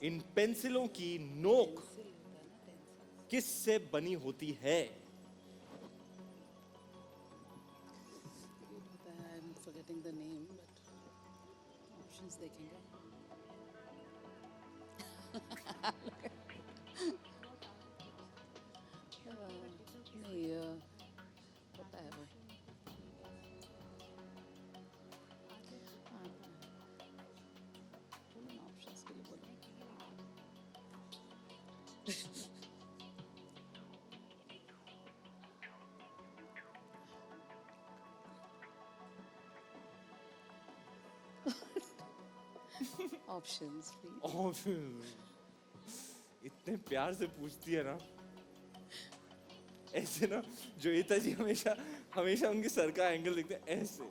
इन पेंसिलों की नोक किस से बनी होती है? I am forgetting the name but options देखेंगे. नहीं पता है वो. हाँ, बोलो ना ऑप्शंस के लिए बोलो. Options please. इतने प्यार से पूछती है ना, ऐसे ना. जोईता जी हमेशा हमेशा उनके सर का एंगल देखते हैं ऐसे.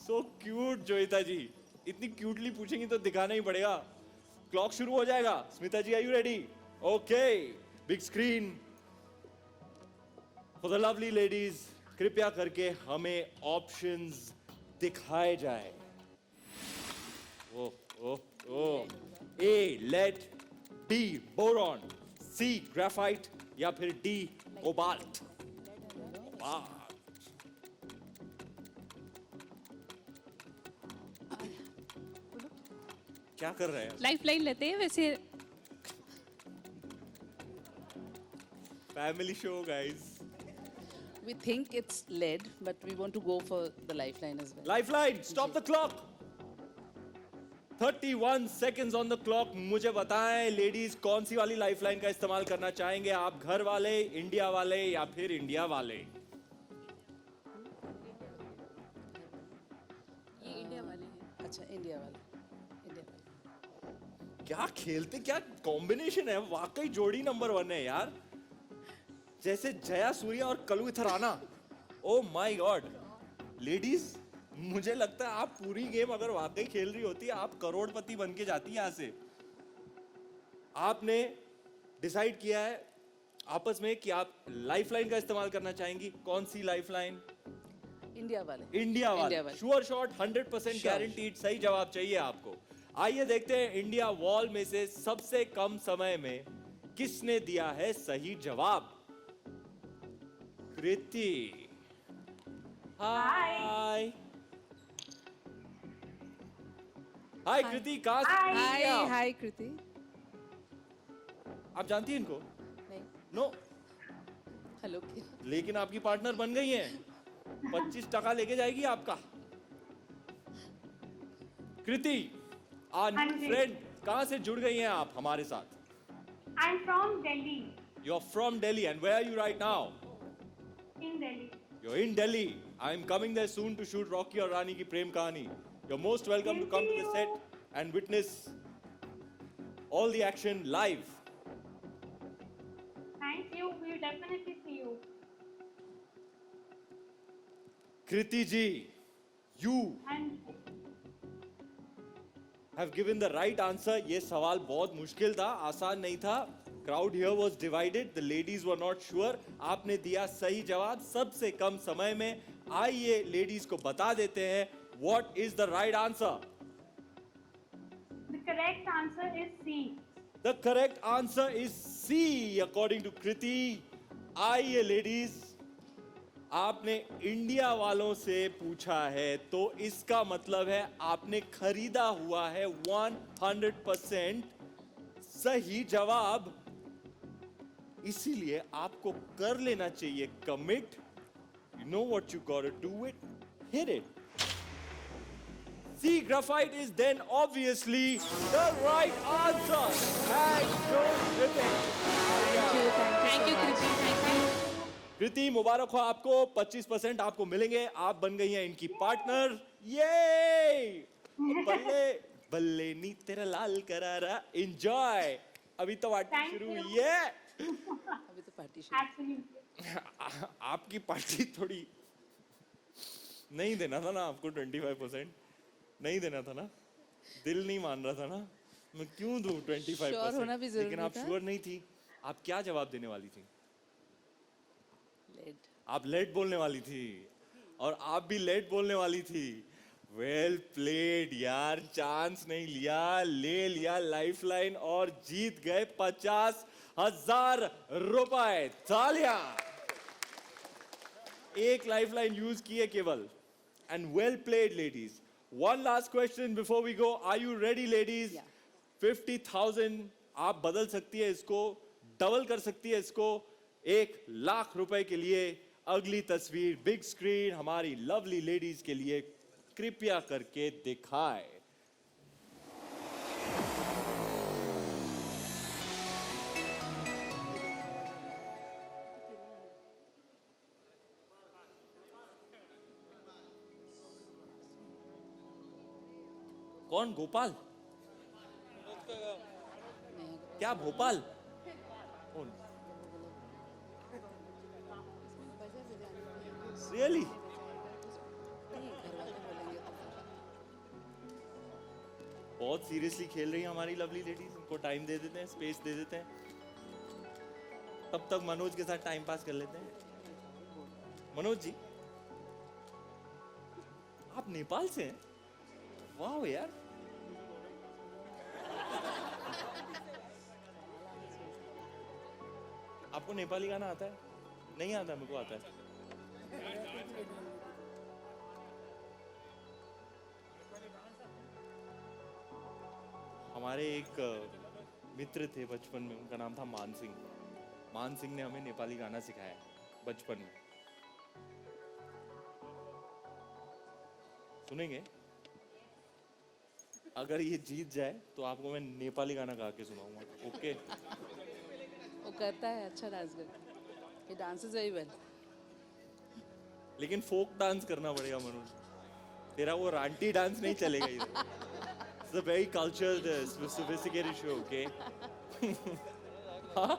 सो क्यूट जोईता जी. इतनी क्यूटली पूछेंगी तो दिखाना ही पड़ेगा. क्लॉक शुरू हो जाएगा. Smita ji, are you ready? Okay. Big screen for the lovely ladies. कृपया करके हमें ऑप्शंस दिखाए जाए. Oh oh oh. A lead, B boron, C graphite या फिर डी कोबाल्ट. क्या कर रहे हैं? लाइफ लाइन लेते हैं वैसे. Family show guys. We think it's lead, but we want to go for the lifeline as well. Lifeline, stop the clock. 31 seconds on the clock. मुझे बताएं लेडीज, कौन सी वाली लाइफलाइन का इस्तेमाल करना चाहेंगे आप? घर वाले, इंडिया वाले या फिर इंडिया वाले? ये इंडिया वाले हैं. अच्छा, इंडिया वाला. इंडिया वाला. क्या खेलते, क्या कॉम्बिनेशन है. वाकई जोड़ी नंबर 1 है यार. जैसे जया सूर्या और कलू Rana. Oh my God. Ladies, मुझे लगता है आप पूरी गेम अगर वाकई खेल रही होती, आप करोड़पति बन के जाती यहां से. आपने डिसाइड किया है आपस में कि आप लाइफलाइन का इस्तेमाल करना चाहेंगी. कौन सी लाइफलाइन? इंडिया वाले. इंडिया वाले. श्योर शॉट, 100% गारंटीड सही जवाब चाहिए आपको. आइए देखते हैं इंडिया वॉल में से सबसे कम समय में किसने दिया है सही जवाब. कृति. हाय हाय कृति. कहां से हाय हैं आप? हाय कृति. आप जानती हैं इनको? नहीं. नो. हेलो. लेकिन आपकी पार्टनर बन गई हैं. 25% लेके जाएगी आपका. कृति, फ्रेंड, कहां से जुड़ गई हैं आप हमारे साथ? I'm from Delhi. You're from Delhi, and where are you right now? In Delhi. You're in Delhi. I'm coming there soon to shoot Rocky और रानी की प्रेम कहानी. You're most welcome to come to the set and witness all the action live. Thank you. We will definitely see you. Kriti ji, you And have given the right answer. ये सवाल बहुत मुश्किल था, आसान नहीं था. Crowd here was divided. The ladies were not sure. आपने दिया सही जवाब सबसे कम समय में. आइए लेडीज को बता देते हैं what is the right answer. the correct answer is C. The correct answer is C according to Kriti. आइए लेडीज, आपने इंडिया वालों से पूछा है तो इसका मतलब है आपने खरीदा हुआ है 100% सही जवाब. इसीलिए आपको कर लेना चाहिए commit. You know what you gotta do it. Hit it. C graphite is then obviously the right answer. Thank you, Kriti. Thank you Kriti. Thank you. Kriti, मुबारक हो आपको. 25% आपको मिलेंगे. आप बन गई हैं इनकी पार्टनर. ये बल्ले बल्ले नी तेरा लाल करारा. एंजॉय. अभी तो पार्टी Thank शुरू you. हुई है. अभी तो पार्टी. Absolutely. आपकी पार्टी थोड़ी नहीं देना था ना आपको. 25% नहीं देना था ना. दिल नहीं मान रहा था ना. मैं क्यों दूं 25%? Sure होना भी जरूरी लेकिन आप था. श्योर नहीं थी. आप क्या जवाब देने वाली थी? लेड. आप लेट बोलने वाली थी. और आप भी लेट बोलने वाली थी. वेल प्लेड यार, चांस नहीं लिया, ले लिया लाइफलाइन और जीत गए 50,000 रुपए। तालियां। एक लाइफलाइन यूज की है केवल, and well played ladies. One last question before we go, are you ready ladies? Yeah. 50,000 आप बदल सकती है इसको, डबल कर सकती है इसको 1,00,000 रुपए के लिए। अगली तस्वीर बिग स्क्रीन हमारी लवली लेडीज के लिए कृपया करके दिखाए। कौन? गोपाल? क्या भोपाल? कौन? रियली? बहुत सीरियसली खेल रही है हमारी लवली लेडीज, इनको टाइम दे देते हैं, स्पेस दे देते हैं, तब तक मनोज के साथ टाइम पास कर लेते हैं। मनोज जी, आप नेपाल से हैं? वाह यार। आपको नेपाली गाना आता है? नहीं आता, मेरे को आता है। हमारे एक मित्र थे बचपन में, उनका नाम था मान सिंह। मान सिंह ने हमें नेपाली गाना सिखाया बचपन में। सुनेंगे? अगर ये जीत जाए तो आपको मैं नेपाली गाना गा के सुनाऊंगा। ओके? वो करता है, अच्छा डांस करता है, he dances very well. लेकिन फोक डांस करना पड़ेगा मनोज, तेरा वो रांटी डांस नहीं चलेगा इधर। It's a very cultured, sophisticated show, okay? हाँ?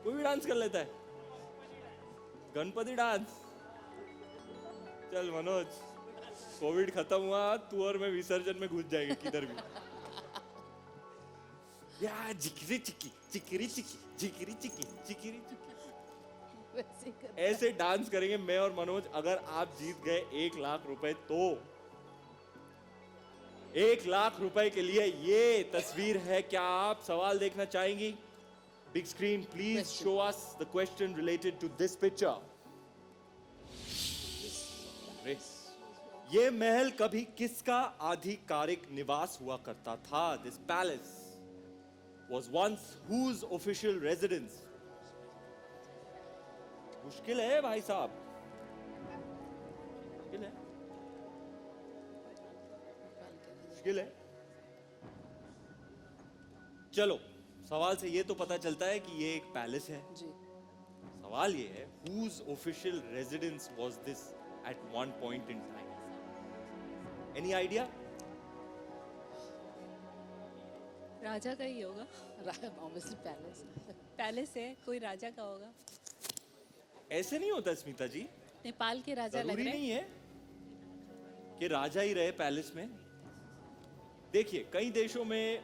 कोई भी डांस कर लेता है? गणपति डांस? चल मनोज, कोविड खत्म हुआ, तू और मैं विसर्जन में घुस जाएंगे किधर भी। या जिकिरी चिकी, जिकिरी चिकी, जिकिरी चिकी, जिकिरी चिकी, वैसे ही करता ऐसे डांस करेंगे मैं और मनोज। अगर आप जीत गए 1,00,000 रुपए तो 1,00,000 रुपए के लिए ये तस्वीर है। क्या आप सवाल देखना चाहेंगी? Big screen please Question. Show us the question related to this picture. ये महल कभी किसका आधिकारिक निवास हुआ करता था? This palace was once whose official residence? मुश्किल है भाई साहब, मुश्किल है, मुश्किल है। चलो, सवाल से ये तो पता चलता है कि ये एक पैलेस है। जी। सवाल ये है, whose official residence was this at one point in time? Any idea? राजा का ही होगा, Obviously palace. पैलेस है, कोई राजा का होगा। ऐसे नहीं होता स्मिता जी, नेपाल के राजा लग जरूरी रहे हैं। नहीं है कि राजा ही रहे पैलेस में। देखिए, कई देशों में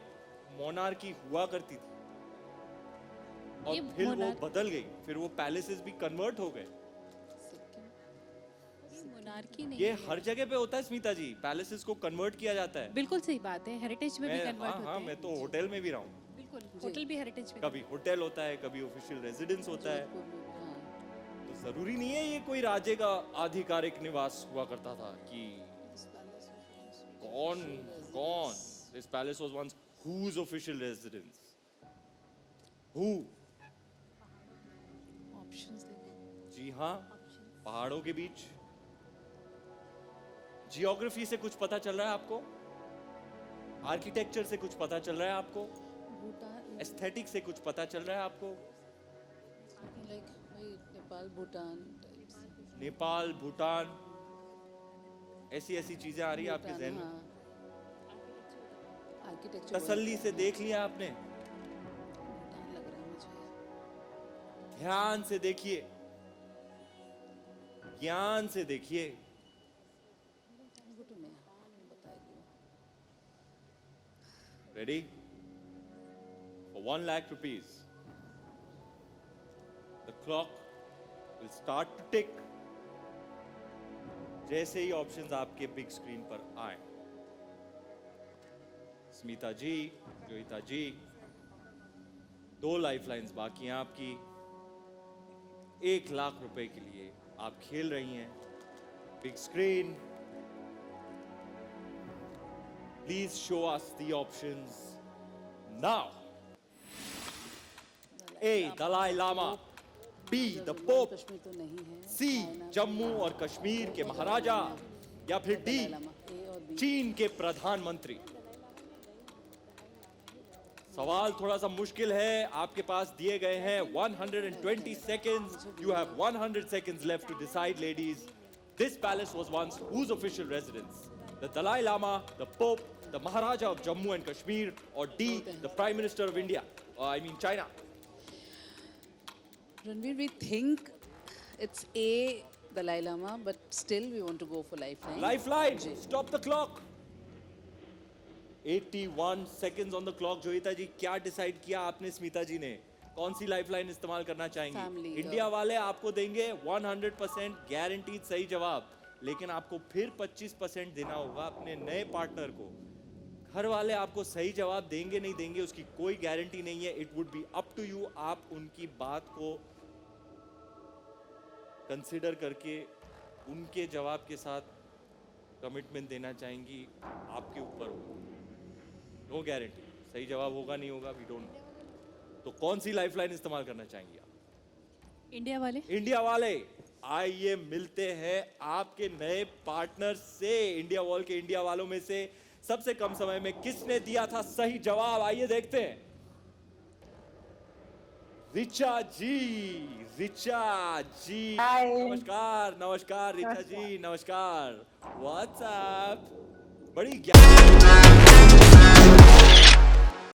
मोनार्की हुआ करती थी और ये फिर वो monarch- बदल गई, फिर वो पैलेसेस भी कन्वर्ट हो गए। ये मोनार्की नहीं ये है। हर जगह पे होता है स्मिता जी, पैलेसेस को कन्वर्ट किया जाता है। बिल्कुल सही बात है, हेरिटेज में भी मैं कन्वर्ट हाँ होते हाँ, हैं। मैं तो होटल में भी रहा हूँ। बिल्कुल, होटल भी हेरिटेज में। कभी होटल होता है, कभी ऑफिशियल रेजिडेंस होता है। हाँ, तो जरूरी नहीं है ये कोई राजे का आधिकारिक निवास हुआ करता था कि कौन कौन। This palace was once whose official residence? Who? options देंगे। जी हाँ, पहाड़ों के बीच। जियोग्राफी से कुछ पता चल रहा है आपको? आर्किटेक्चर से कुछ पता चल रहा है आपको? भूटान, एस्थेटिक से कुछ पता चल रहा है आपको? like वही नेपाल, भूटान types। नेपाल, भूटान, ऐसी ऐसी चीजें आ रही है आपके भूटान, जहन में? हाँ। Architecture तसल्ली से देख लिया आपने? भूटान लग रहा है मुझे। ध्यान से देखिए, ज्ञान से देखिए। भूटान में बताएगी। Ready? For 1,00,000 rupees, the clock will start to tick. जैसे ही ऑप्शंस आपके बिग स्क्रीन पर आए, स्मिता जी, जोईता जी, 2 लाइफलाइंस बाकी हैं आपकी। 1 लाख रुपए के लिए आप खेल रही हैं। Big screen, please show us the options now. A, Dalai Lama, B, the pope, Kashmir तो नहीं है। C, जम्मू और कश्मीर के महाराजा, या फिर D, ए और बी। चीन के प्रधानमंत्री। सवाल थोड़ा सा मुश्किल है, आपके पास दिए गए हैं 120 seconds. You have 100 seconds left to decide, ladies. This palace was once whose official residence? The Dalai Lama, the Pope, the Maharaja of Jammu and Kashmir, or D, the Prime Minister of India? I mean China. Ranveer, we think it's A, Dalai Lama, but still we want to go for lifeline. Lifeline, stop the clock. 81 seconds on the clock. Joita जी, क्या decide किया आपने स्मिता जी ने? कौन सी lifeline इस्तेमाल करना चाहेंगी? Family, India वाले आपको देंगे 100% गारंटीड सही जवाब, लेकिन आपको फिर 25% देना होगा अपने नए पार्टनर को। घर वाले आपको सही जवाब देंगे नहीं देंगे उसकी कोई गारंटी नहीं है। It would be up to you. आप उनकी बात को कंसिडर करके उनके जवाब के साथ कमिटमेंट देना चाहेंगी, आपके ऊपर होगा। नो गारंटी, सही जवाब होगा नहीं होगा, वी डोंट नो। तो कौन सी लाइफलाइन इस्तेमाल करना चाहेंगी आप? इंडिया वाले। इंडिया वाले, आइए मिलते हैं आपके नए पार्टनर से। इंडिया वॉल के इंडिया वालों में से सबसे कम समय में किसने दिया था सही जवाब? आइए देखते हैं। रिचा जी, रिचा जी, नमस्कार। नमस्कार रिचा जी, नमस्कार। व्हाट्सएप, बड़ी ज्ञान